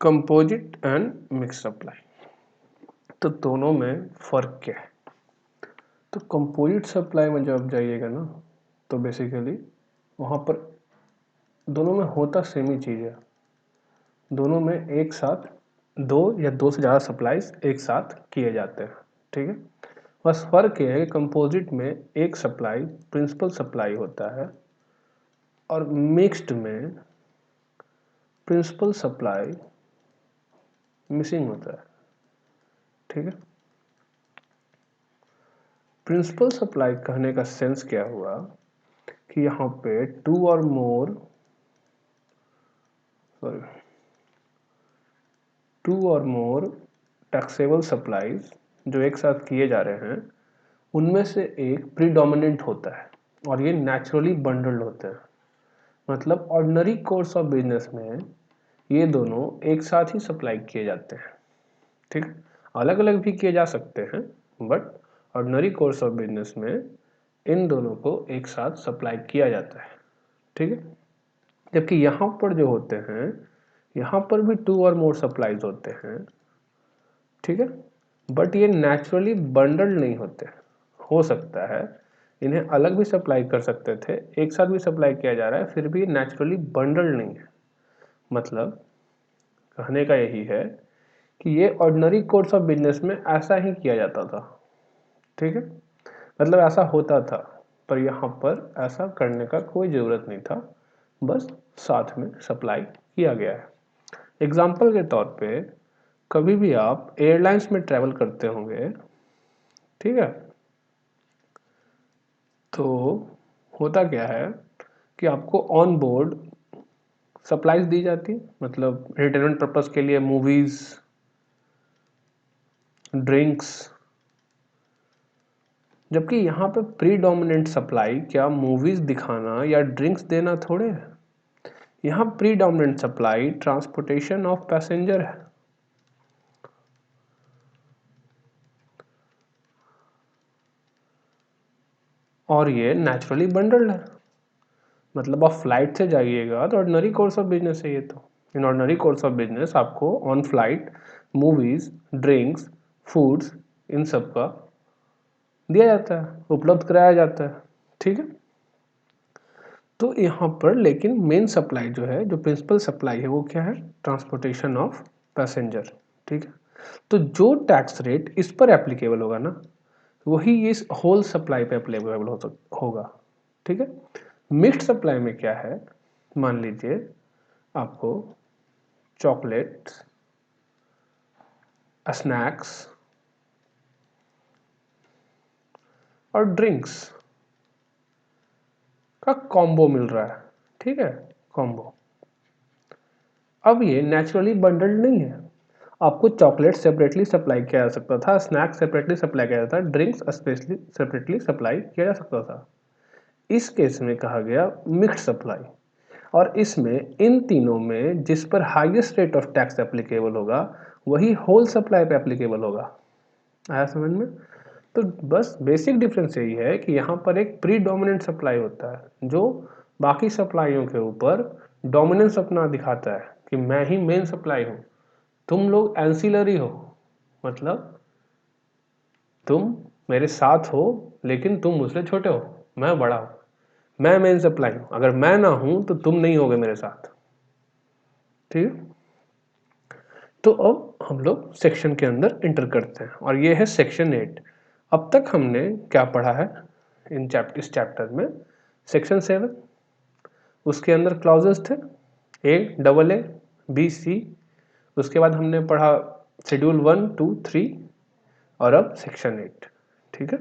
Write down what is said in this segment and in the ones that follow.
Composite and mix supply, तो दोनों में फ़र्क क्या है? तो कंपोजिट सप्लाई में जब जाइएगा ना, तो बेसिकली वहाँ पर दोनों में होता सेम ही चीज़ है। दोनों में एक साथ दो या दो से ज़्यादा सप्लाईज एक साथ किए जाते हैं, ठीक है। बस फ़र्क ये है कि कंपोजिट में एक सप्लाई प्रिंसिपल सप्लाई होता है और मिक्स्ड में प्रिंसिपल सप्लाई मिसिंग होता है, ठीक है। प्रिंसिपल सप्लाई कहने का सेंस क्या हुआ कि यहाँ पे to or more taxable supplies जो एक साथ किए जा रहे हैं, उनमें से एक प्रीडोमिनेंट होता है और ये नेचुरली बंडल्ड होते हैं। मतलब ऑर्डिनरी कोर्स ऑफ बिजनेस में ये दोनों एक साथ ही सप्लाई किए जाते हैं, ठीक। अलग अलग भी किए जा सकते हैं, but ordinary course of business में इन दोनों को एक साथ सप्लाई किया जाता है, ठीक है। जबकि यहाँ पर जो होते हैं, यहाँ पर भी टू और मोर सप्लाईज होते हैं, ठीक है, बट ये नेचुरली बंडल्ड नहीं होते। हो सकता है इन्हें अलग भी सप्लाई कर सकते थे, एक साथ भी सप्लाई किया जा रहा है, फिर भी नेचुरली बंडल्ड नहीं है। मतलब कहने का यही है कि ये ऑर्डिनरी कोर्स ऑफ बिजनेस में ऐसा ही किया जाता था, ठीक है। मतलब ऐसा होता था, पर यहाँ पर ऐसा करने का कोई ज़रूरत नहीं था, बस साथ में सप्लाई किया गया है। एग्जाम्पल के तौर पे कभी भी आप एयरलाइंस में ट्रैवल करते होंगे, ठीक है, तो होता क्या है कि आपको ऑन बोर्ड सप्लाईज दी जाती है, मतलब एंटरटेनमेंट पर्पस के लिए मूवीज़, ड्रिंक्स। जबकि यहाँ पे प्रीडोमिनेंट सप्लाई क्या मूवीज़ दिखाना या ड्रिंक्स देना थोड़े है। यहाँ predominant supply transportation of passenger है। और ये नेचुरली बंडल्ड है। मतलब आप फ्लाइट से जाइएगा तो ऑर्डिनरी कोर्स ऑफ बिजनेस है ये। तो in ordinary course of business आपको on flight movies, drinks, foods, इन सब का दिया जाता है, उपलब्ध कराया जाता है, ठीक है। तो यहाँ पर लेकिन मेन सप्लाई जो है, जो प्रिंसिपल सप्लाई है, वो क्या है? ट्रांसपोर्टेशन ऑफ पैसेंजर, ठीक है। तो जो टैक्स रेट इस पर एप्लीकेबल होगा ना, वही इस होल सप्लाई पे एप्लीकेबल होगा, ठीक है। मिक्स्ड सप्लाई में क्या है? मान लीजिए आपको चॉकलेट्स, स्नैक्स और ड्रिंक्स का कॉम्बो मिल रहा है, ठीक है, कॉम्बो। अब ये नेचुरली बंडल्ड नहीं है। आपको चॉकलेट सेपरेटली सप्लाई किया जा सकता था, स्नैक्स सेपरेटली सप्लाई किया जाता था, ड्रिंक्स स्पेशली सेपरेटली सप्लाई किया जा सकता था। इस केस में कहा गया मिक्स्ड सप्लाई, और इसमें इन तीनों में जिस पर highest rate of tax applicable होगा, वही होल सप्लाई पे एप्लीकेबल होगा। आया समझ में? तो बस बेसिक डिफरेंस यही है कि यहाँ पर एक प्रीडोमिनेंट सप्लाई होता है जो बाकी सप्लाइयों के ऊपर डोमिनेंस अपना दिखाता है कि मैं ही मेन सप्लाई हूँ, तुम लोग एंसिलरी हो। मतलब तुम मेरे साथ हो, लेकिन तुम मुझसे छोटे हो, मैं बड़ा हूँ, मैं मेन सप्लाई हूँ। अगर मैं ना हूँ तो तुम नहीं होगे मेरे साथ, ठीक है। तो अब हम लोग सेक्शन के अंदर इंटर करते हैं, और ये है सेक्शन 8। अब तक हमने क्या पढ़ा है इस चैप्टर में? सेक्शन 7, उसके अंदर क्लॉजेस थे AA, BC। उसके बाद हमने पढ़ा शेड्यूल 1, 2, 3, और अब सेक्शन 8, ठीक है।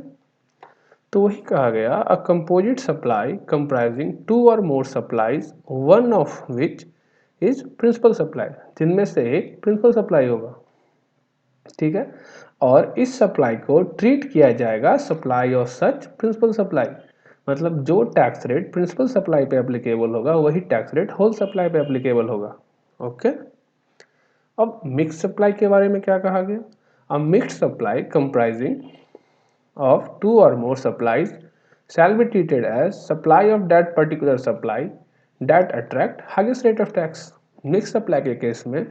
तो वही कहा गया, a composite supply comprising two or more supplies, one of which is principal supply, जिनमें से एक प्रिंसिपल सप्लाई होगा, ठीक है। और इस सप्लाई को ट्रीट किया जाएगा supply of such principal supply. मतलब जो टैक्स रेट प्रिंसिपल सप्लाई पे एप्लीकेबल होगा, वही टैक्स रेट होल सप्लाई पे एप्लीकेबल होगा, ओके। अब मिक्स सप्लाई के बारे में क्या कहा गया? A mixed supply comprising of two or more supplies shall be treated as supply of that particular supply that attract highest rate of tax। Mix supply के केस में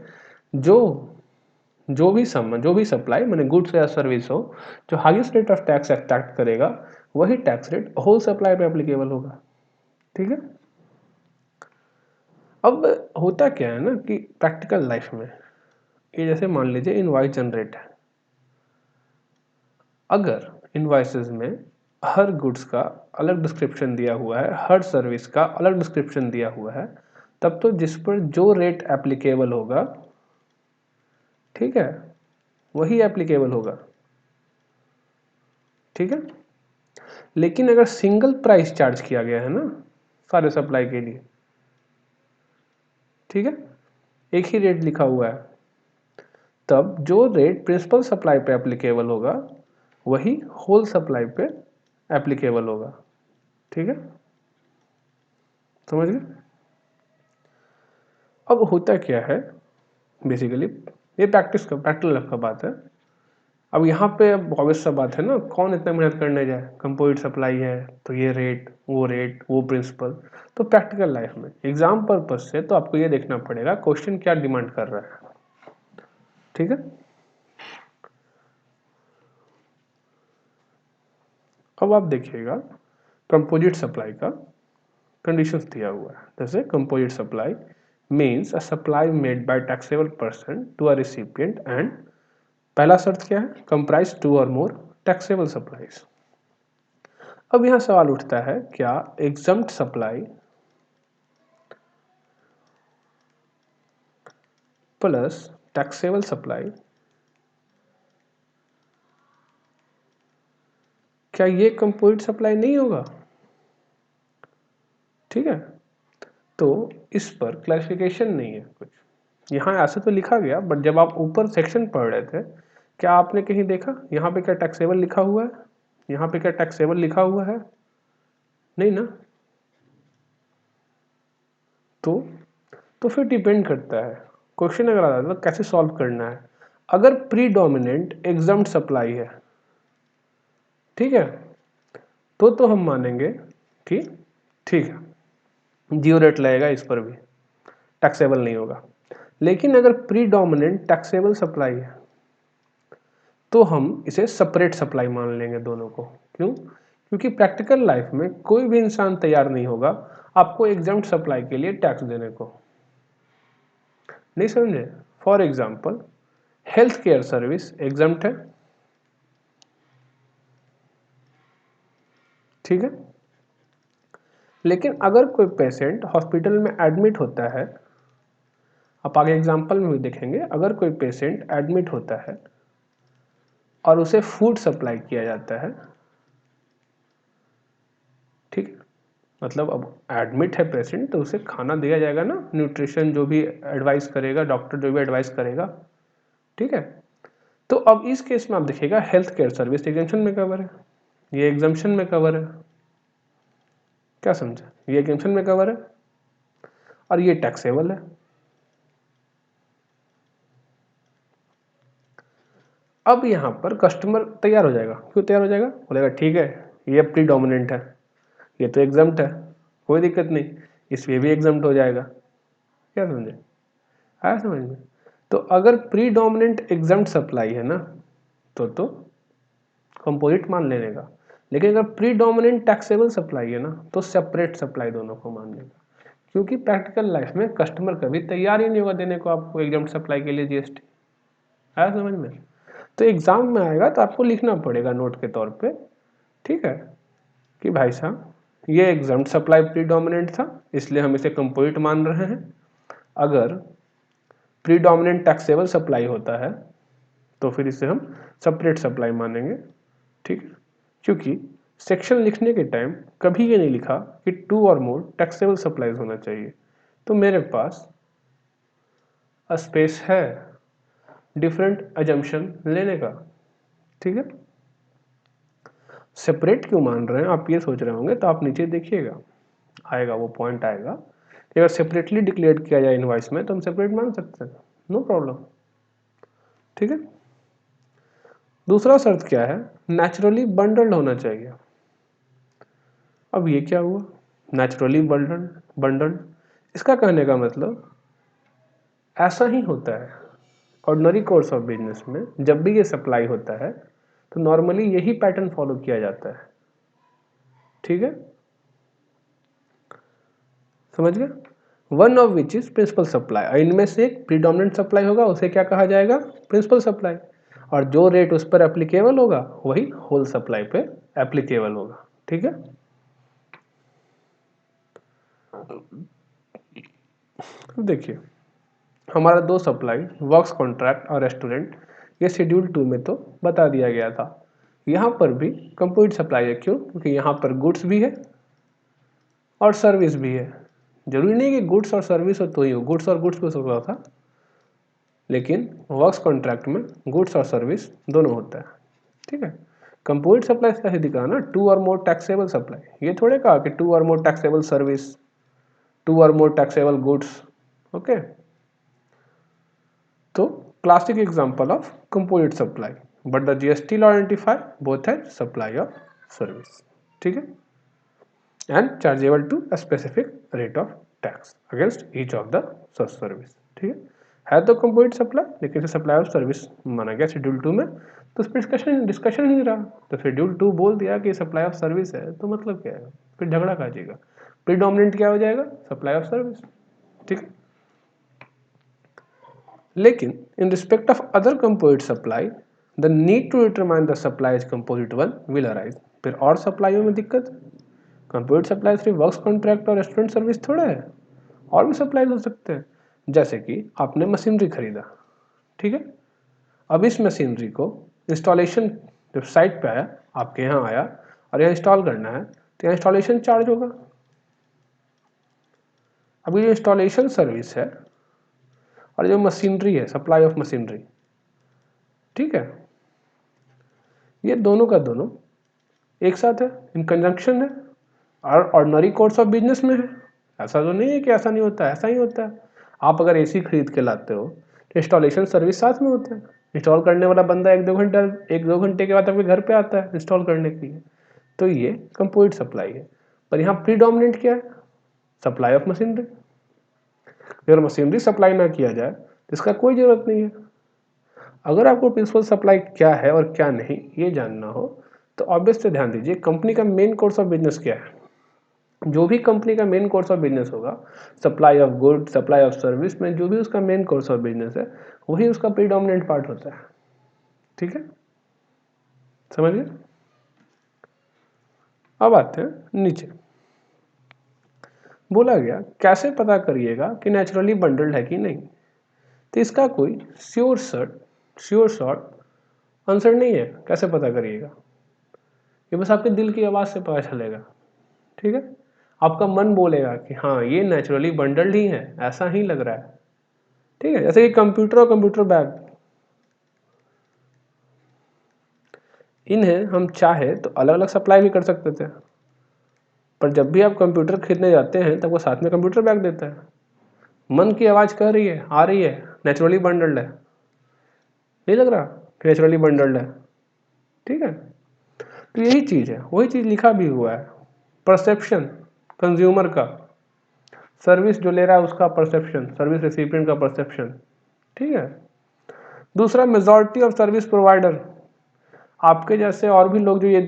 जो भी सप्लाई माने गुड्स या सर्विस हो जो highest rate of tax extract करेगा वही टैक्स रेट होल सप्लाई पे एप्लीकेबल होगा। ठीक है। अब होता क्या है ना कि प्रैक्टिकल लाइफ में ये जैसे मान लीजिए इनवॉइस जनरेट है, अगर इनवॉइसेस में हर गुड्स का अलग डिस्क्रिप्शन दिया हुआ है, हर सर्विस का अलग डिस्क्रिप्शन दिया हुआ है, तब तो जिस पर जो रेट एप्लीकेबल होगा, ठीक है, वही एप्लीकेबल होगा। ठीक है। लेकिन अगर सिंगल प्राइस चार्ज किया गया है ना सारे सप्लाई के लिए, ठीक है, एक ही रेट लिखा हुआ है, तब जो रेट प्रिंसिपल सप्लाई पे एप्लीकेबल होगा वही होल सप्लाई पे एप्लीकेबल होगा। ठीक है, समझ गए। अब होता क्या है बेसिकली, ये प्रैक्टिकल लाइफ का बात है। अब यहाँ पे ऑब्वियस सा बात है ना, कौन इतना मेहनत करने जाए, कंपोजिट सप्लाई है तो ये रेट वो प्रिंसिपल। तो प्रैक्टिकल लाइफ में एग्जाम पर्पज से तो आपको ये देखना पड़ेगा क्वेश्चन क्या डिमांड कर रहा है। ठीक है। अब आप देखिएगा कंपोजिट सप्लाई का कंडीशंस दिया हुआ है। जैसे composite supply means a supply made by taxable person to a recipient and पहला शर्त क्या है, कंप्राइज 2 और मोर टैक्सेबल सप्लाईज। अब यहां सवाल उठता है क्या exempt supply plus taxable supply, क्या ये कंपोजिट सप्लाई नहीं होगा? ठीक है, तो इस पर क्लैरिफिकेशन नहीं है कुछ, यहाँ ऐसे तो लिखा गया, बट जब आप ऊपर सेक्शन पढ़ रहे थे क्या आपने कहीं देखा यहाँ पे क्या टैक्सेबल लिखा हुआ है, यहाँ पे क्या टैक्सेबल लिखा हुआ है? नहीं ना। तो फिर डिपेंड करता है क्वेश्चन अगर आता है तो कैसे सॉल्व करना है। अगर प्रीडोमिनेंट एग्जम्प्ट सप्लाई है, ठीक है, तो हम मानेंगे कि ठीक है 0 रेट लगेगा, इस पर भी टैक्सेबल नहीं होगा। लेकिन अगर प्रीडोमिनेंट टैक्सेबल सप्लाई है तो हम इसे सेपरेट सप्लाई मान लेंगे दोनों को। क्यों? क्योंकि प्रैक्टिकल लाइफ में कोई भी इंसान तैयार नहीं होगा आपको एग्जम्प्ट सप्लाई के लिए टैक्स देने को। नहीं समझे? For example health care service exempt है, ठीक है, लेकिन अगर कोई पेशेंट हॉस्पिटल में एडमिट होता है, आप आगे एग्जाम्पल में भी देखेंगे, अगर कोई पेशेंट एडमिट होता है और उसे फूड सप्लाई किया जाता है, ठीक है, मतलब अब एडमिट है पेशेंट तो उसे खाना दिया जाएगा ना, न्यूट्रिशन जो भी एडवाइस करेगा डॉक्टर, जो भी एडवाइस करेगा, ठीक है। तो अब इस केस में आप देखिएगा हेल्थ केयर सर्विस एग्जम्पशन में कवर है, ये एग्जम्पशन में कवर है, क्या समझा, ये एग्जम्पशन में कवर है और ये टैक्सेबल है। अब यहाँ पर कस्टमर तैयार हो जाएगा, क्यों तैयार हो जाएगा, बोलेगा ठीक है ये प्रीडोमिनेंट है, ये तो एग्जम्प्ट है, कोई दिक्कत नहीं, इसमें भी एग्जम्प्ट हो जाएगा। क्या समझे, आया समझ में? तो अगर प्रीडोमिनेंट एग्जम्प्ट सप्लाई है ना तो कंपोजिट मान लेने का, लेकिन अगर प्रीडोमिनेंट टैक्सेबल सप्लाई है ना तो सेपरेट सप्लाई दोनों को मान लेगा। क्योंकि प्रैक्टिकल लाइफ में कस्टमर कभी तैयार ही नहीं होगा देने को आपको एग्जम्प्ट सप्लाई के लिए जीएसटी। आया समझ में? तो एग्जाम में आएगा तो आपको लिखना पड़ेगा नोट के तौर पे, ठीक है, कि भाई साहब ये एग्जम्प्ट सप्लाई प्रीडोमिनेंट था इसलिए हम इसे कंपोजिट मान रहे हैं। अगर प्रीडोमिनेंट टैक्सेबल सप्लाई होता है तो फिर इसे हम सेपरेट सप्लाई मानेंगे, ठीक है, क्योंकि सेक्शन लिखने के टाइम कभी ये नहीं लिखा कि 2 और मोर टैक्सेबल सप्लाईज होना चाहिए। तो मेरे पास स्पेस है डिफरेंट अजम्पशन लेने का, ठीक है। सेपरेट क्यों मान रहे हैं आप ये सोच रहे होंगे, तो आप नीचे देखिएगा आएगा वो पॉइंट आएगा कि अगर सेपरेटली डिक्लेयर किया जाए इनवॉइस में तो हम सेपरेट मान सकते हैं, नो प्रॉब्लम, ठीक है। दूसरा शर्त क्या है, नेचुरली बंडल्ड होना चाहिए। अब ये क्या हुआ, नेचुरली बंडल्ड, इसका कहने का मतलब ऐसा ही होता है ऑर्डिनरी कोर्स ऑफ बिजनेस में। जब भी ये सप्लाई होता है तो नॉर्मली यही पैटर्न फॉलो किया जाता है। ठीक है, समझ गए? One of which is principal supply, इनमें से एक प्रीडोमिनेंट सप्लाई होगा, उसे क्या कहा जाएगा? Principal supply. और जो रेट उस पर एप्लीकेबल होगा वही होल सप्लाई पे एप्लीकेबल होगा। ठीक है, देखिए हमारा दो सप्लाई वर्क्स कॉन्ट्रैक्ट और रेस्टोरेंट, ये शेड्यूल 2 में तो बता दिया गया था। यहाँ पर भी कंप्लीट सप्लाई है, क्यों? क्योंकि यहाँ पर गुड्स भी है और सर्विस भी है। जरूरी नहीं कि गुड्स और सर्विस हो तो ही हो, गुड्स और गुड्स पे सकता था, लेकिन वर्क्स कॉन्ट्रैक्ट में गुड्स और सर्विस दोनों होता है। ठीक है, कंप्लीट सप्लाई से कैसे दिखा ना, 2 और मोर टैक्सेबल सप्लाई, ये थोड़े कहा कि 2 और मोर टैक्सेबल सर्विस, 2 और मोर टैक्सेबल गुड्स। ओके, तो classic example of composite supply, but the GST law identify both as supply of service. ठीक है, and chargeable to a specific rate of tax against each of the such service. ठीक है तो composite supply, लेकिन इसे supply of service माना गया schedule 2 में, तो उस पर डिस्कशन ही नहीं रहा। तो शेड्यूल 2 बोल दिया कि सप्लाई ऑफ सर्विस है, तो मतलब क्या है, फिर झगड़ा काजिएगा। प्रीडोमिनेंट क्या हो जाएगा? Supply of service. ठीक है, लेकिन in respect of other composite supply, the need to determine the supply as composite one will arise. फिर और सप्लाईयों में दिक्कत, कंपोजिट सप्लाई सिर्फ वर्क्स कॉन्ट्रैक्ट और रेस्टोरेंट सर्विस थोड़ा है, और भी सप्लाई हो सकते हैं। जैसे कि आपने मशीनरी खरीदा, ठीक है, अब इस मशीनरी को इंस्टॉलेशन जब साइट पे आया, आपके यहाँ आया और यहाँ इंस्टॉल करना है, तो यहाँ इंस्टॉलेशन चार्ज होगा। अब ये इंस्टॉलेशन सर्विस है और जो मशीनरी है, सप्लाई ऑफ मशीनरी, ठीक है, ये दोनों का दोनों एक साथ है, इन कंजंक्शन है और ऑर्डिनरी कोर्स ऑफ बिजनेस में है। ऐसा तो नहीं है कि ऐसा नहीं होता है, ऐसा ही होता है। आप अगर एसी खरीद के लाते हो तो इंस्टॉलेशन सर्विस साथ में होता है। इंस्टॉल करने वाला बंदा एक दो घंटे के बाद आपके घर पे आता है इंस्टॉल करने के लिए। तो ये कंपोजिट सप्लाई है। पर यहाँ प्रीडोमिनेंट क्या है? Supply of machinery. अगर मशीनरी सप्लाई ना किया जाए तो इसका कोई जरूरत नहीं है। अगर आपको प्रिंसिपल सप्लाई क्या है और क्या नहीं ये जानना हो तो ऑब्वियसली ध्यान दीजिए, कंपनी का मेन कोर्स ऑफ बिजनेस क्या है। जो भी कंपनी का मेन कोर्स ऑफ बिजनेस होगा, supply of good, supply of service में जो भी उसका मेन कोर्स ऑफ बिजनेस है, वही उसका प्रीडोमिनेंट पार्ट होता है। ठीक है, समझ गए? अब आते हैं नीचे। बोला गया कैसे पता करिएगा कि नेचुरली बंडल्ड है कि नहीं। तो इसका कोई श्योर शॉर्ट आंसर नहीं है। कैसे पता करिएगा? ये बस आपके दिल की आवाज़ से पता चलेगा। ठीक है, आपका मन बोलेगा कि हाँ ये नेचुरली बंडल्ड ही है, ऐसा ही लग रहा है। ठीक है, जैसे कि कंप्यूटर और कंप्यूटर बैग, इन्हें हम चाहे तो अलग अलग सप्लाई भी कर सकते थे, पर जब भी आप कंप्यूटर खरीदने जाते हैं तब वो साथ में कंप्यूटर बैग देता है। मन की आवाज़ कह रही है, आ रही है, नेचुरली बंडल्ड है, नहीं लग रहा कि नेचुरली बंडल्ड है। ठीक है, तो यही चीज़ है, वही चीज़ लिखा भी हुआ है। परसेप्शन कंज्यूमर का, सर्विस जो ले रहा है उसका परसेप्शन, सर्विस रेसिपिएंट का परसेप्शन। ठीक है, दूसरा मेजॉरिटी ऑफ सर्विस प्रोवाइडर, आपके जैसे और भी लोग जो ये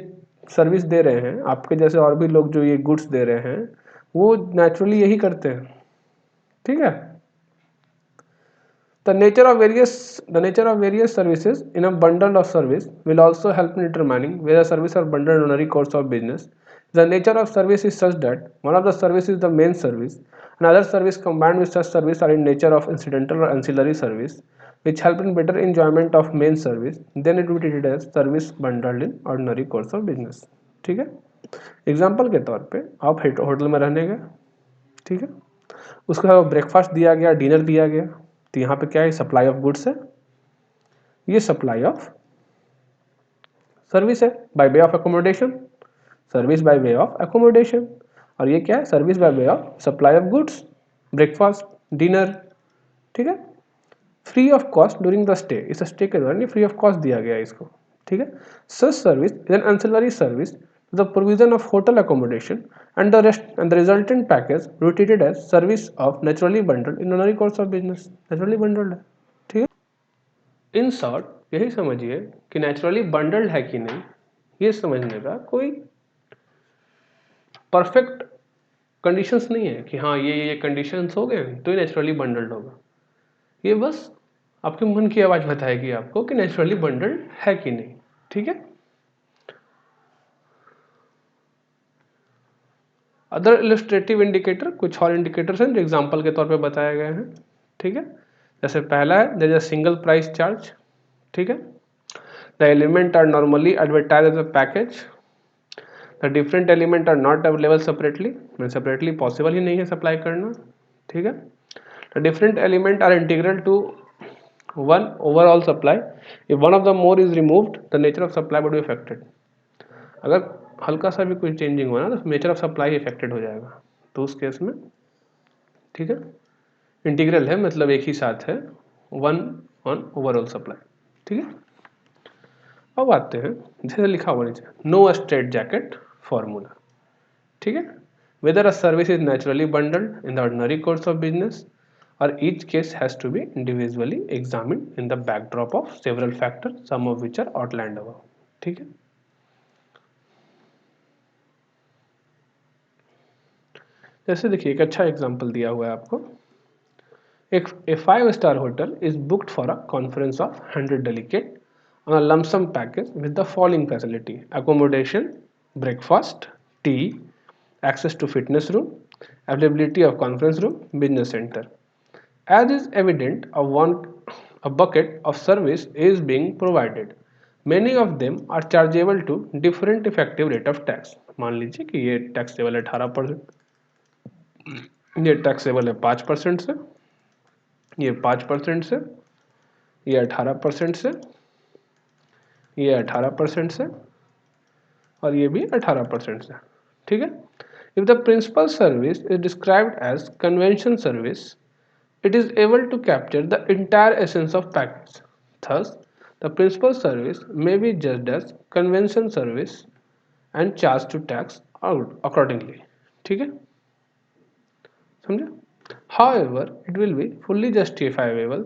सर्विस दे रहे हैं, आपके जैसे और भी लोग जो ये गुड्स दे रहे हैं, वो नेचुरली यही करते हैं। ठीक है, the nature of various services in a bundle of service will also help in determining whether service are bundled in ordinary course of business. The nature of service is such that one of the service is the main service, and other service combined with such service are in nature of incidental or ancillary service, which help in better enjoyment of main service. Then it will be treated as service bundled in ordinary course of business. ठीक है, example के तौर पे आप hotel में रहने गए, ठीक है, उसका ब्रेकफास्ट दिया गया, डिनर दिया गया, तो यहाँ पे क्या है? सप्लाई ऑफ गुड्स है, ये सप्लाई ऑफ सर्विस है by way of accommodation, service by way of accommodation. और ये क्या है? Service by way of supply of goods, breakfast, dinner. ठीक है, free of cost during the stay, इस स्टे के दौरान ये फ्री ऑफ कॉस्ट दिया गया है इसको। ठीक है, सच service is an ancillary service the provision of hotel accommodation and the resultant package were treated as service of naturally bundled in ordinary course of business. Naturally bundled है, ठीक है। In short यही समझिए कि नेचुरली बंडल्ड है कि नहीं, ये समझने का कोई परफेक्ट कंडीशंस नहीं है कि हाँ ये कंडीशंस हो गए तो ये नेचुरली बंडल्ड होगा। ये बस आपके मन की आवाज बताएगी आपको कि नेचुरली बंडल्ड है कि नहीं, ठीक है। अदर इलस्ट्रेटिव इंडिकेटर, कुछ और इंडिकेटर्स हैं जो एग्जांपल के तौर पे बताए गए हैं, ठीक है। जैसे पहला है there is a single price charge, ठीक है। The element are normally advertise as a package, the different element are not available separately, separately possible ही नहीं है सप्लाई करना, ठीक है। The different element are integral to one overall supply, if one of the more is removed the nature of supply would be affected. अगर हल्का सा भी कोई चेंजिंग हो ना तो नेचर ऑफ सप्लाई इफेक्टेड हो जाएगा, तो उस केस में, ठीक है। इंटीग्रल है मतलब एक ही साथ है, वन ऑन ओवरऑल सप्लाई, ठीक है। अब आते हैं जैसे लिखा हुआ नीचे, नो स्ट्रेट जैकेट फॉर्मूला, ठीक है। Weather a service is naturally bundled in the ordinary course of business or each case has to be individually examined in the backdrop of several factors, some of which are outlined above, ठीक है। जैसे देखिए एक अच्छा example दिया हुआ है आपको, एक a 5-star hotel is booked for a conference of 100 delegate on a lump sum package with the following facility: accommodation, breakfast, tea, access to fitness room, availability of conference room, business center. As is evident, a bucket of service is being provided. Many of them are chargeable to different effective rate of tax. मान लीजिए कि ये taxable है 18%, ये taxable है 5% से, ये 5% से, ये 18% से, ये 18% से, और ये भी 18% से, ठीक है। If the principal service is described as convention service, it is able to capture the entire essence of package. Thus, the principal service may be judged as convention service and charged to tax out accordingly. ठीक है, समझे? However, it will be fully justifiable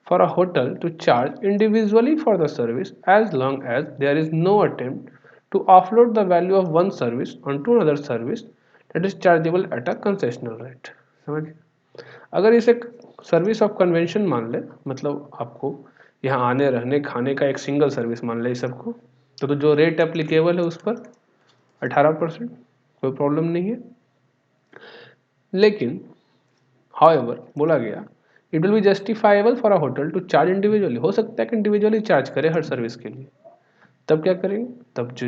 for a hotel to charge individually for the service as long as there is no attempt to offload the value of one service onto another service that is chargeable at a concessional rate. समझ? अगर इसे service of convention मान ले, मतलब आपको यहाँ आने रहने खाने का एक सिंगल सर्विस मान ले इस सबको, तो जो रेट एप्लीकेबल है उस पर 18%, कोई प्रॉब्लम नहीं है। लेकिन हाउएवर बोला गया it will be justifiable for a hotel to charge individually, हो सकता है कि इंडिविजुअली चार्ज करे हर सर्विस के लिए, तब क्या करेंगे, तब जो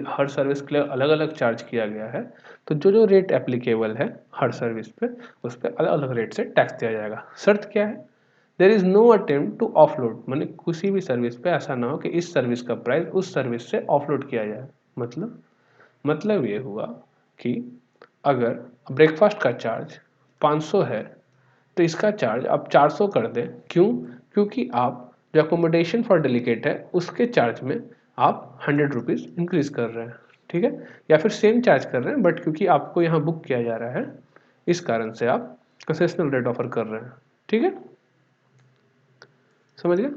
हर सर्विस के लिए अलग अलग चार्ज किया गया है, तो जो रेट एप्लीकेबल है हर सर्विस पे उस पर अलग अलग रेट से टैक्स दिया जाएगा। शर्त क्या है, there is no attempt to offload, माने किसी भी सर्विस पे ऐसा ना हो कि इस सर्विस का प्राइस उस सर्विस से ऑफलोड किया जाए। मतलब ये हुआ कि अगर ब्रेकफास्ट का चार्ज 500 है तो इसका चार्ज आप 400 कर दें, क्यों? क्योंकि आप जो अकोमोडेशन फॉर डेलीगेट है उसके चार्ज में आप 100 रुपीज़ इंक्रीज कर रहे हैं, ठीक है, या फिर सेम चार्ज कर रहे हैं बट क्योंकि आपको यहाँ बुक किया जा रहा है इस कारण से आप कंसेशनल रेट ऑफर कर रहे हैं, ठीक है, समझ गए?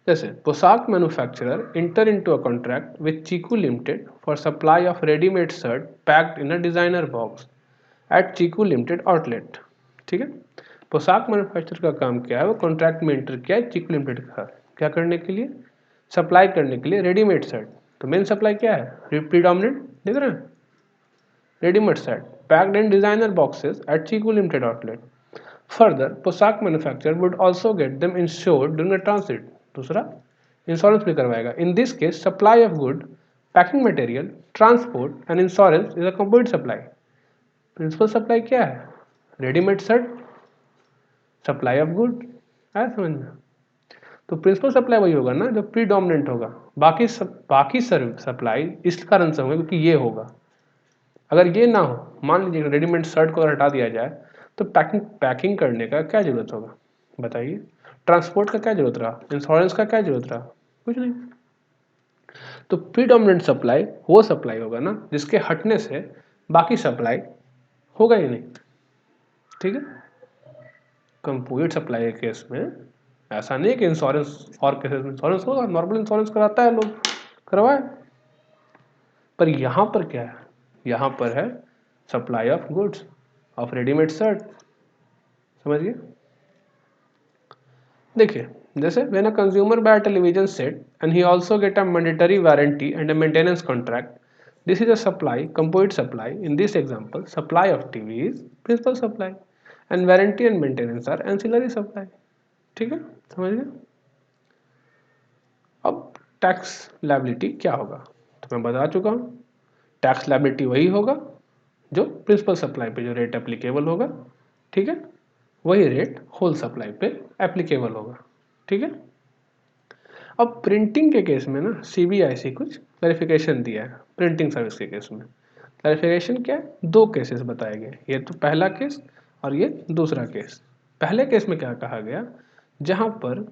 जैसे Poshak manufacturer enter into a contract with Chiku limited for supply of readymade shirt packed in a designer box at Chiku limited outlet, ठीक है। पोशाक मैन्युफैक्चर का काम क्या है, वो कॉन्ट्रैक्ट में इंटर किया है चीकू लिमिटेड का, क्या करने के लिए, सप्लाई करने के लिए रेडीमेड शर्ट। तो मेन सप्लाई क्या है, प्रीडोमिनेंट देख रहे हैं, readymade shirt packed in designer boxes at Chiku limited outlet. Further Poshak manufacturer would also get them insured during the transit, दूसरा इंश्योरेंस भी करवाएगा। In this case supply of good, packing material, transport and insurance is a complete supply. Principal supply क्या है, readymade shirt, supply of good, आया समझ में? तो principal supply वही होगा ना जो प्रीडोमिनेंट होगा, बाकी सप्लाई इस कारण से होंगे क्योंकि ये होगा। अगर ये ना हो, मान लीजिए रेडीमेड शर्ट को अगर हटा दिया जाए तो पैकिंग करने का क्या जरूरत होगा बताइए, ट्रांसपोर्ट का क्या जरूरत रहा, इंश्योरेंस का क्या जरूरत रहा, कुछ नहीं। तो प्रीडोमिनेंट सप्लाई वो सप्लाई होगा ना जिसके हटने से बाकी सप्लाई होगा ही नहीं, ठीक है। कंपोजिट सप्लाई के केस में ऐसा नहीं है कि इंश्योरेंस और केसेस में इंश्योरेंस होगा, नॉर्मल इंश्योरेंस कराता है लोग, करवाए, पर यहां पर क्या है, यहां पर है supply of goods of readymade shirt, समझिए। देखिए जैसे when a consumer buy television set and he also get a mandatory warranty and a maintenance contract, this is a supply, composite supply. In this example supply of TV is principal supply and warranty and maintenance are ancillary supply, ठीक है, समझ गए। अब tax liability क्या होगा तो मैं बता चुका हूं, टैक्स लायबिलिटी वही होगा जो प्रिंसिपल सप्लाई पे जो रेट एप्लीकेबल होगा, ठीक है, वही रेट होल सप्लाई पे एप्लीकेबल होगा, ठीक है। अब प्रिंटिंग के केस में ना सीबीआईसी कुछ क्लैरिफिकेशन दिया है प्रिंटिंग सर्विस के केस में। क्लैरिफिकेशन क्या है, दो केसेस बताए गए, ये तो पहला केस और ये दूसरा केस। पहले केस में क्या कहा गया, जहां पर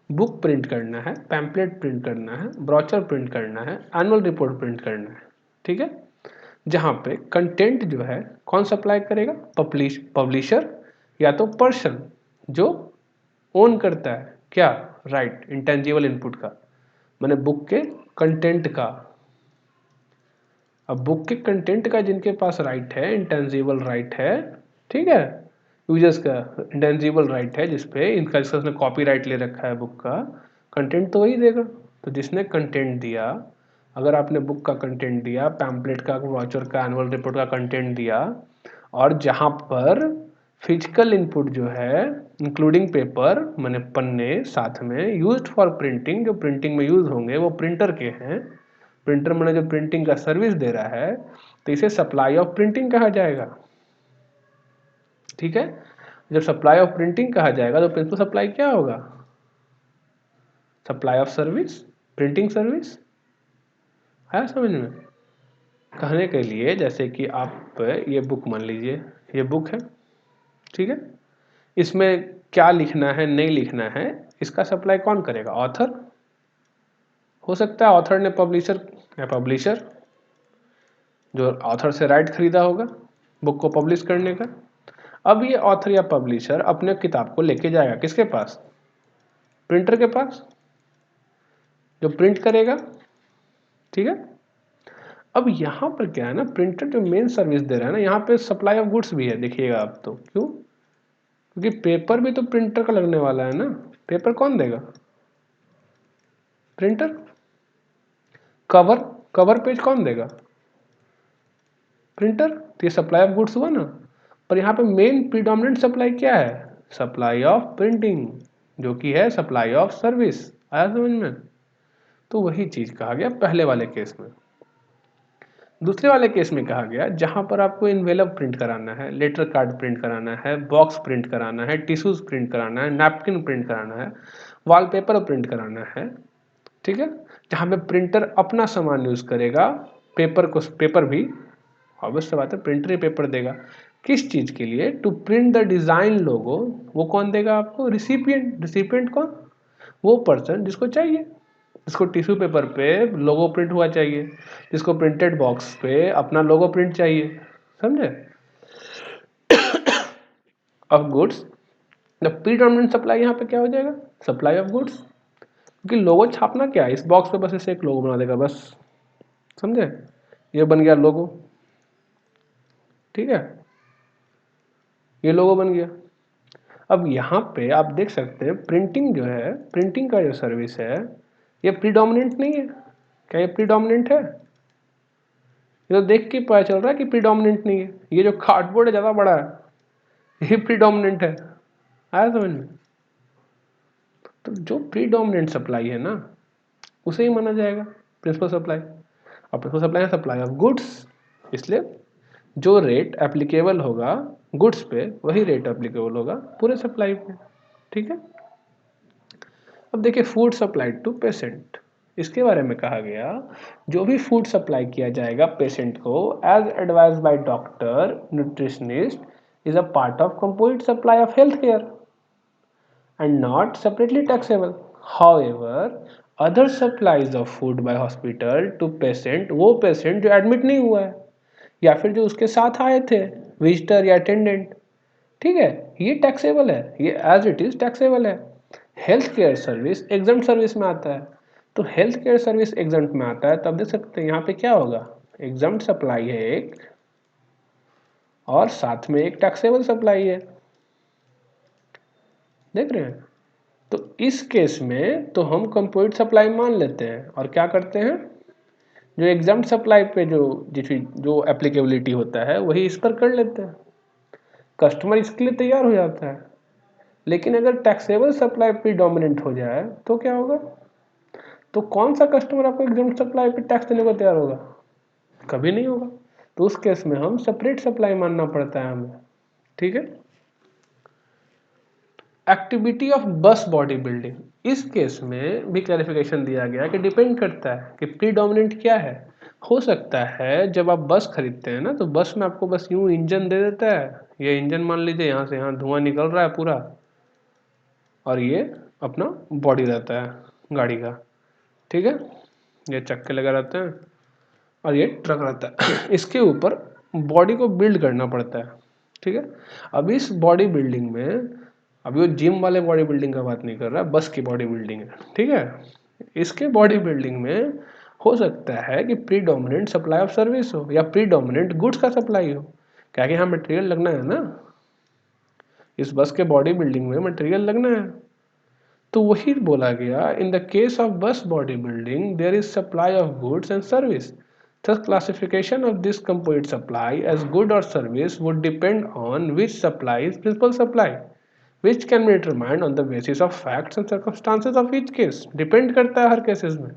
बुक प्रिंट करना है, पैम्पलेट प्रिंट करना है, ब्रोचर प्रिंट करना है, एनुअल रिपोर्ट प्रिंट करना है, ठीक है, जहां पे कंटेंट जो है कौन सप्लाई करेगा, पब्लिशर या तो पर्सन जो ओन करता है क्या, राइट, इंटेंजिबल इनपुट का, माने बुक के कंटेंट का। अब बुक के कंटेंट का जिनके पास राइट है, इंटेंजिबल राइट है, ठीक है, यूजर्स का इंटेंजिबल राइट है जिसपे इनका जिसने कॉपीराइट ले रखा है बुक का, कंटेंट तो वही देगा। तो जिसने कंटेंट दिया, अगर आपने बुक का कंटेंट दिया, पैम्पलेट का, वाचर का, एनुअल रिपोर्ट का कंटेंट दिया, और जहां पर फिजिकल इनपुट जो है इंक्लूडिंग पेपर माने पन्ने साथ में यूज्ड फॉर प्रिंटिंग, जो प्रिंटिंग में यूज होंगे वो प्रिंटर के हैं, प्रिंटर माने जो प्रिंटिंग का सर्विस दे रहा है, तो इसे सप्लाई ऑफ प्रिंटिंग कहा जाएगा, ठीक है। जब सप्लाई ऑफ प्रिंटिंग कहा जाएगा तो प्रिंसिपल सप्लाई क्या होगा, supply of service, printing service, है समझ में। कहने के लिए जैसे कि आप ये बुक मान लीजिए, ये बुक है, ठीक है, इसमें क्या लिखना है नहीं लिखना है इसका सप्लाई कौन करेगा, ऑथर, हो सकता है ऑथर ने पब्लिशर या पब्लिशर जो ऑथर से राइट खरीदा होगा बुक को पब्लिश करने का। अब ये ऑथर या पब्लिशर अपने किताब को लेके जाएगा किसके पास, प्रिंटर के पास जो प्रिंट करेगा, ठीक है। अब यहां पर क्या है ना, प्रिंटर जो मेन सर्विस दे रहा है ना, यहाँ पे सप्लाई ऑफ गुड्स भी है, देखिएगा आप तो, क्यों, क्योंकि पेपर भी तो प्रिंटर का लगने वाला है ना, पेपर कौन देगा, प्रिंटर, कवर, कवर पेज कौन देगा, प्रिंटर, तो ये सप्लाई ऑफ गुड्स हुआ ना। पर यहाँ पे मेन प्रीडोमिनेंट सप्लाई क्या है, सप्लाई ऑफ प्रिंटिंग, जो कि है सप्लाई ऑफ सर्विस, आया समझ में। तो वही चीज कहा गया पहले वाले केस में। दूसरे वाले केस में कहा गया जहां पर आपको इनवेलप प्रिंट कराना है, लेटर कार्ड प्रिंट कराना है, बॉक्स प्रिंट कराना है, टिश्यूज प्रिंट कराना है, नैपकिन प्रिंट कराना है, वॉलपेपर प्रिंट कराना है, ठीक है, जहां पे प्रिंटर अपना सामान यूज करेगा, पेपर को, पेपर भी ऑब्वियस बात है प्रिंटर ही पेपर देगा, किस चीज के लिए, टू प्रिंट द डिजाइन लोगो, वो कौन देगा आपको, रिसिपिएंट, रिसिपिएंट कौन, वो पर्सन जिसको चाहिए, जिसको टिश्यू पेपर पे लोगो प्रिंट हुआ चाहिए, जिसको प्रिंटेड बॉक्स पे अपना लोगो प्रिंट चाहिए, समझे। Of goods, the predominant supply यहाँ पे क्या हो जाएगा, सप्लाई ऑफ गुड्स, क्योंकि लोगो छापना क्या है, इस बॉक्स पे बस इसे एक लोगो बना देगा बस, समझे, ये बन गया लोगो, ठीक है, ये लोगो बन गया। अब यहाँ पे आप देख सकते हैं प्रिंटिंग जो है, प्रिंटिंग का जो सर्विस है ये प्रीडोमिनेंट नहीं है, क्या ये प्रीडोमिनेंट है, ये तो देख के पता चल रहा है कि प्रीडोमिनेंट नहीं है, ये जो कार्डबोर्ड है ज़्यादा बड़ा है, ये प्रीडोमिनेंट है, आया समझ में। तो जो प्रीडोमिनेंट सप्लाई है ना उसे ही माना जाएगा प्रिंसिपल सप्लाई, और प्रिंसिपल सप्लाई है सप्लाई ऑफ गुड्स, इसलिए जो रेट एप्लीकेबल होगा गुड्स पे वही रेट एप्लीकेबल होगा पूरे सप्लाई पे, ठीक है। अब देखिए फूड सप्लाई टू पेशेंट, इसके बारे में कहा गया जो भी फूड सप्लाई किया जाएगा पेशेंट को as advise by doctor nutritionist is a part of composite supply of health care and not separately taxable. However, other supplies of food by hospital to patient, वो पेशेंट जो admit नहीं हुआ है या फिर जो उसके साथ आए थे, विजिटर या अटेंडेंट, ठीक है, ये टैक्सेबल है, ये एज इट इज टैक्सेबल है। Health care service exempt service में आता है, तो हेल्थ केयर सर्विस एग्जम्प्ट में आता है, तब देख सकते हैं यहाँ पे क्या होगा, एग्जम्प्ट सप्लाई है एक और साथ में एक टैक्सेबल सप्लाई है, देख रहे हैं। तो इस केस में तो हम कंपोजिट सप्लाई मान लेते हैं और क्या करते हैं, जो एग्जम्प्ट सप्लाई पे जो एप्लीकेबिलिटी होता है वही इस पर कर लेते हैं, कस्टमर इसके लिए तैयार हो जाता है। लेकिन अगर टैक्सेबल सप्लाई प्रीडोमिनेंट हो जाए तो क्या होगा, तो कौन सा कस्टमर आपको एग्जम्प्ट सप्लाई पे टैक्स देने को तैयार होगा, कभी नहीं होगा। तो उस केस में हम सेपरेट सप्लाई मानना पड़ता है हमें, ठीक है। एक्टिविटी ऑफ बस बॉडी बिल्डिंग, इस केस में भी क्लैरिफिकेशन दिया गया कि डिपेंड करता है कि प्रीडोमिनेंट क्या है। हो सकता है जब आप बस खरीदते हैं ना, तो बस में आपको बस यूं इंजन दे देता है, ये इंजन मान लीजिए यहाँ से यहाँ धुआं निकल रहा है पूरा, और ये अपना बॉडी रहता है गाड़ी का, ठीक है, ये चक्के लगा रहते हैं और ये ट्रक रहता है इसके ऊपर बॉडी को बिल्ड करना पड़ता है, ठीक है। अब इस बॉडी बिल्डिंग में, अभी वो जिम वाले बॉडी बिल्डिंग का बात नहीं कर रहा, बस की बॉडी बिल्डिंग है, ठीक है। इसके बॉडी बिल्डिंग में हो सकता है कि प्रीडोमिनेंट सप्लाई ऑफ सर्विस हो या प्रीडोमिनेंट गुड्स का सप्लाई हो, क्या कि यहाँ मटेरियल लगना है ना, इस बस के बॉडी बिल्डिंग में मटेरियल लगना है। तो वही बोला गया, इन द केस ऑफ बस body building their is supply of goods and service, thus classification of this composite supply as good or service would depend on which supply is principal supply, which can be determined on the basis of facts and circumstances of each case। depend करता है हर cases में,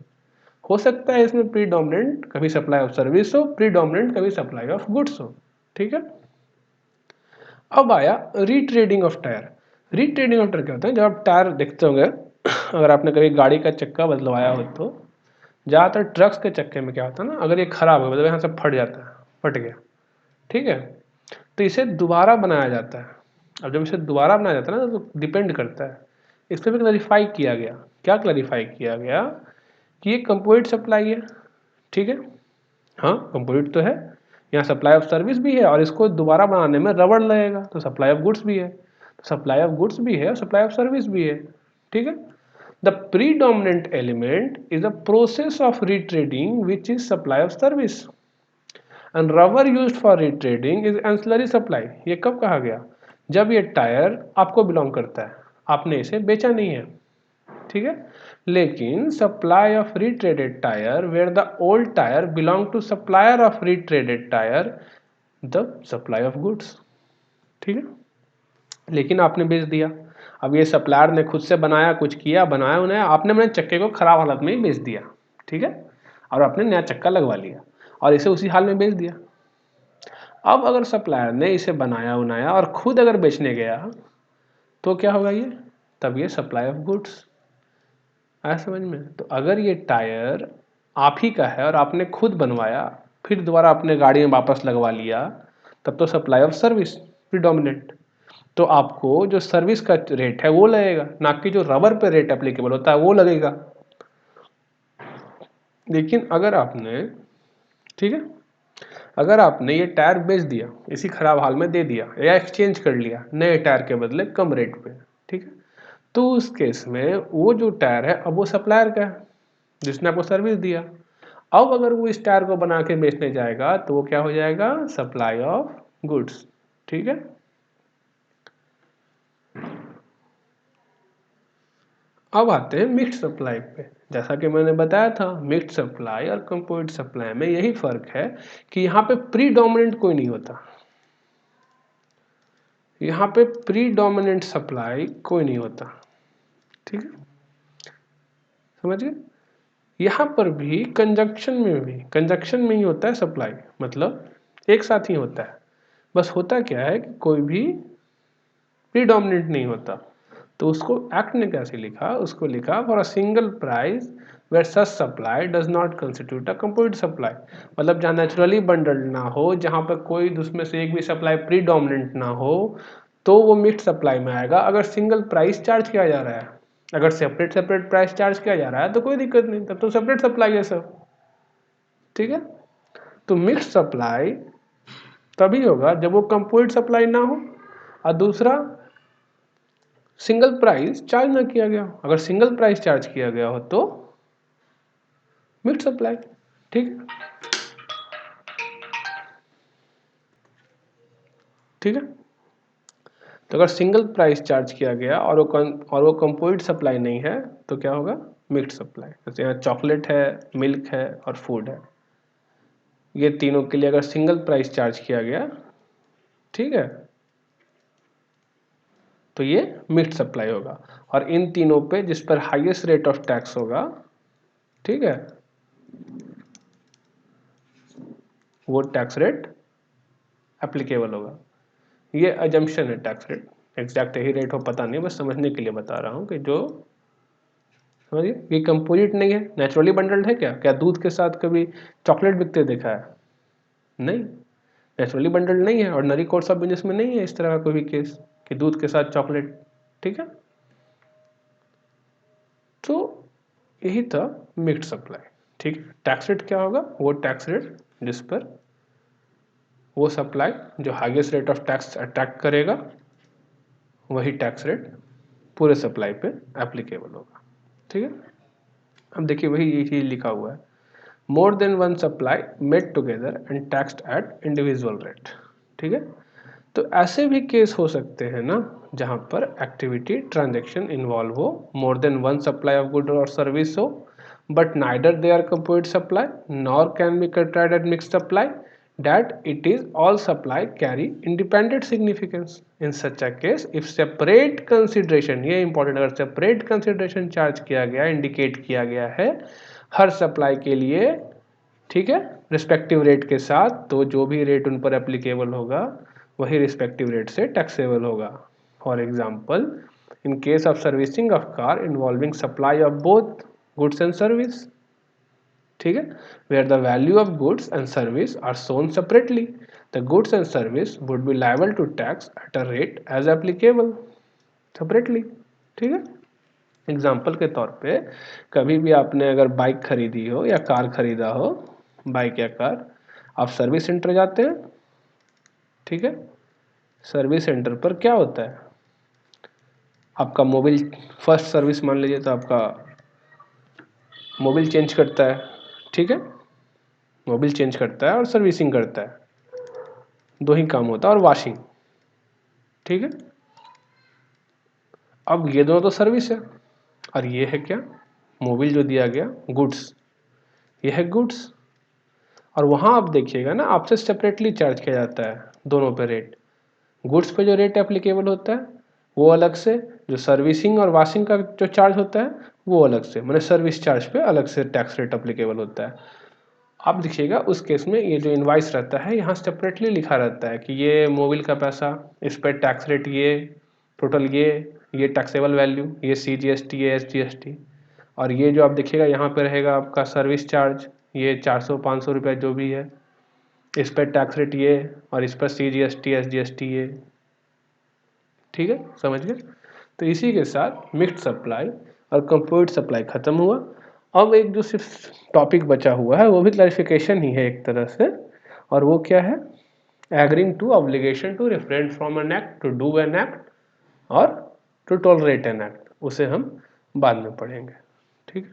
हो सकता है इसमें predominant कभी supply of service हो, predominant कभी सप्लाई ऑफ गुड्स हो, ठीक है। अब आया retreading of tyre. Retreading of tyre क्या होता है, जब आप टायर देखते होंगे अगर आपने कभी गाड़ी का चक्का बदलवाया हो तो ज़्यादातर ट्रक्स के चक्के में क्या होता है ना, अगर ये खराब हो मतलब यहाँ से फट जाता है, फट गया, ठीक है, तो इसे दोबारा बनाया जाता है। अब जब इसे दोबारा बनाया जाता है ना, तो डिपेंड करता है, इस पर भी क्लैरिफाई किया गया, क्या क्लैरिफाई किया गया कि ये कंपोजिट सप्लाई है, ठीक है, हाँ कंपोजिट तो है, यहाँ सप्लाई ऑफ सर्विस भी है और इसको दोबारा बनाने में रबड़ लगेगा, तो सप्लाई ऑफ गुड्स भी है, तो सप्लाई ऑफ गुड्स भी है और सप्लाई ऑफ सर्विस भी है, ठीक है। The predominant element is a process of retrading which is supply of service and rubber used for retrading is ancillary supply। ये कब कहा गया, जब ये टायर आपको बिलोंग करता है, आपने इसे बेचा नहीं है, ठीक है, लेकिन supply of retraded tyre where the old tire belong to supplier of retraded tyre the supply of goods, ठीक है, लेकिन आपने बेच दिया। अब ये सप्लायर ने खुद से बनाया, कुछ किया, बनाया उन्हें, आपने अपने चक्के को खराब हालत में ही बेच दिया, ठीक है, और आपने नया चक्का लगवा लिया और इसे उसी हाल में बेच दिया। अब अगर सप्लायर ने इसे बनाया उनाया और खुद अगर बेचने गया तो क्या होगा, ये तब ये सप्लाई ऑफ गुड्स, आया समझ में। तो अगर ये टायर आप ही का है और आपने खुद बनवाया फिर दोबारा अपने गाड़ी में वापस लगवा लिया, तब तो सप्लाई ऑफ सर्विस प्रीडोमिनेंट, तो आपको जो सर्विस का रेट है वो लगेगा, ना कि जो रबर पे रेट एप्लीकेबल होता है वो लगेगा। लेकिन अगर आपने, ठीक है, अगर आपने ये टायर बेच दिया, इसी खराब हाल में दे दिया या एक्सचेंज कर लिया नए टायर के बदले कम रेट पे, ठीक है, तो उस केस में वो जो टायर है अब वो सप्लायर का है जिसने आपको सर्विस दिया। अब अगर वो इस टायर को बना के बेचने जाएगा तो वो क्या हो जाएगा, सप्लाई ऑफ गुड्स, ठीक है। अब आते हैं मिक्स्ड सप्लाई पे। जैसा कि मैंने बताया था, मिक्स्ड सप्लाई और कंपोजिट सप्लाई में यही फर्क है कि यहाँ पे प्रीडोमिनेंट कोई नहीं होता, यहाँ पे प्रीडोमिनेंट सप्लाई कोई नहीं होता, ठीक है, समझिए। यहाँ पर भी कंजक्शन में ही होता है सप्लाई, मतलब एक साथ ही होता है, बस होता क्या है कि कोई भी प्रीडोमिनेंट नहीं होता। तो उसको एक्ट ने कैसे लिखा, उसको लिखा for a single price where such supply does not constitute a composite supply, मतलब जहाँ नेचुरली बंडल्ड ना हो, जहाँ पर कोई उसमें से एक भी सप्लाई प्रीडोमिनेंट ना हो, तो वो मिक्स्ड सप्लाई में आएगा अगर सिंगल प्राइस चार्ज किया जा रहा है। अगर सेपरेट सेपरेट प्राइस चार्ज किया जा रहा है तो कोई दिक्कत नहीं, तब तो सेपरेट सप्लाई है सब, ठीक है। तो मिक्स्ड सप्लाई तभी होगा जब वो कंपोजिट सप्लाई ना हो और दूसरा सिंगल प्राइस चार्ज ना किया गया हो। अगर सिंगल प्राइस चार्ज किया गया हो तो मिक्स्ड सप्लाई, ठीक है, ठीक है। तो अगर सिंगल प्राइस चार्ज किया गया और वो कंपोजिट सप्लाई नहीं है तो क्या होगा, मिक्स्ड सप्लाई। जैसे यहाँ चॉकलेट है, मिल्क है और फूड है, ये तीनों के लिए अगर सिंगल प्राइस चार्ज किया गया, ठीक है, तो ये मिक्स्ड सप्लाई होगा। और इन तीनों पे जिस पर हाईएस्ट रेट ऑफ टैक्स होगा, ठीक है, वो टैक्स रेट एप्लीकेबल होगा। ये अजम्पशन है टैक्स रेट, एग्जैक्ट यही रेट हो पता नहीं, बस समझने के लिए बता रहा हूँ कि जो समझिए ये कंपोजिट नहीं है, नेचुरली बंडल्ड है। क्या दूध के साथ कभी चॉकलेट बिकते देखा है? नहीं, नेचुरली बंडल्ड नहीं है। ऑर्डिनरी कोर्स ऑफ बिजनेस में नहीं है इस तरह का कोई भी केस कि दूध के साथ चॉकलेट, ठीक है। तो यही था मिक्स्ड सप्लाई, ठीक है। टैक्स रेट क्या होगा, वो टैक्स रेट जिस पर वो सप्लाई जो highest rate of tax attract करेगा, वही टैक्स रेट पूरे सप्लाई पे एप्लीकेबल होगा, ठीक है। अब देखिए वही ये चीज लिखा हुआ है, मोर than one supply made together and taxed eight individual rate, ठीक है। तो ऐसे भी केस हो सकते हैं ना जहां पर एक्टिविटी ट्रांजैक्शन इन्वॉल्व हो, more than one supply of good और सर्विस हो, but neither they are composite supply nor can be considered as mixed supply, that it is all supply carry independent significance. In such a case, if separate consideration, ये important, अगर separate consideration charge किया गया, indicate किया गया है हर supply के लिए, ठीक है, रिस्पेक्टिव रेट के साथ, तो जो भी रेट उन पर एप्लीकेबल होगा वही रिस्पेक्टिव रेट से टैक्सेबल होगा। For example, in case of servicing of car involving supply of both goods and service, ठीक है, where the value of goods and service are shown separately, the goods and service would be liable to tax at a rate as applicable separately, ठीक है। Example के तौर पे कभी भी आपने अगर बाइक खरीदी हो या कार खरीदा हो, बाइक या कार, आप सर्विस सेंटर जाते हैं, ठीक है। सर्विस सेंटर पर क्या होता है, आपका मोबिल फर्स्ट सर्विस मान लीजिए तो आपका मोबिल चेंज करता है, ठीक है, मोबिल चेंज करता है और सर्विसिंग करता है, दो ही काम होता है, और वॉशिंग, ठीक है। अब ये दोनों तो सर्विस है और ये है क्या, मोबिल जो दिया गया गुड्स, ये है गुड्स। और वहाँ आप देखिएगा ना आपसे सेपरेटली चार्ज किया जाता है दोनों पे रेट, गुड्स पे जो रेट एप्लीकेबल होता है वो अलग से, जो सर्विसिंग और वॉशिंग का जो चार्ज होता है वो अलग से, मैंने सर्विस चार्ज पे अलग से टैक्स रेट एप्लीकेबल होता है। आप देखिएगा उस केस में ये जो इनवाइस रहता है यहाँ सेपरेटली लिखा रहता है कि ये मोबिल का पैसा, इस पर टैक्स रेट ये, टोटल ये टैक्सेबल वैल्यू, ये CGST, ये SGST, और ये जो आप देखिएगा यहाँ पे रहेगा आपका सर्विस चार्ज, ये 400-500 रुपये जो भी है, इस पर टैक्स रेट ये, और इस पर CGST SGST ये, ठीक है, समझ गए। तो इसी के साथ मिक्स्ड सप्लाई और कंपोजिट सप्लाई खत्म हुआ। अब एक जो सिर्फ टॉपिक बचा हुआ है वो भी क्लैरिफिकेशन ही है एक तरह से, और वो क्या है, agreeing to obligation to refrain from an act, to do an act और टू टॉलरेट एन एक्ट, उसे हम बाद में पढ़ेंगे, ठीक है।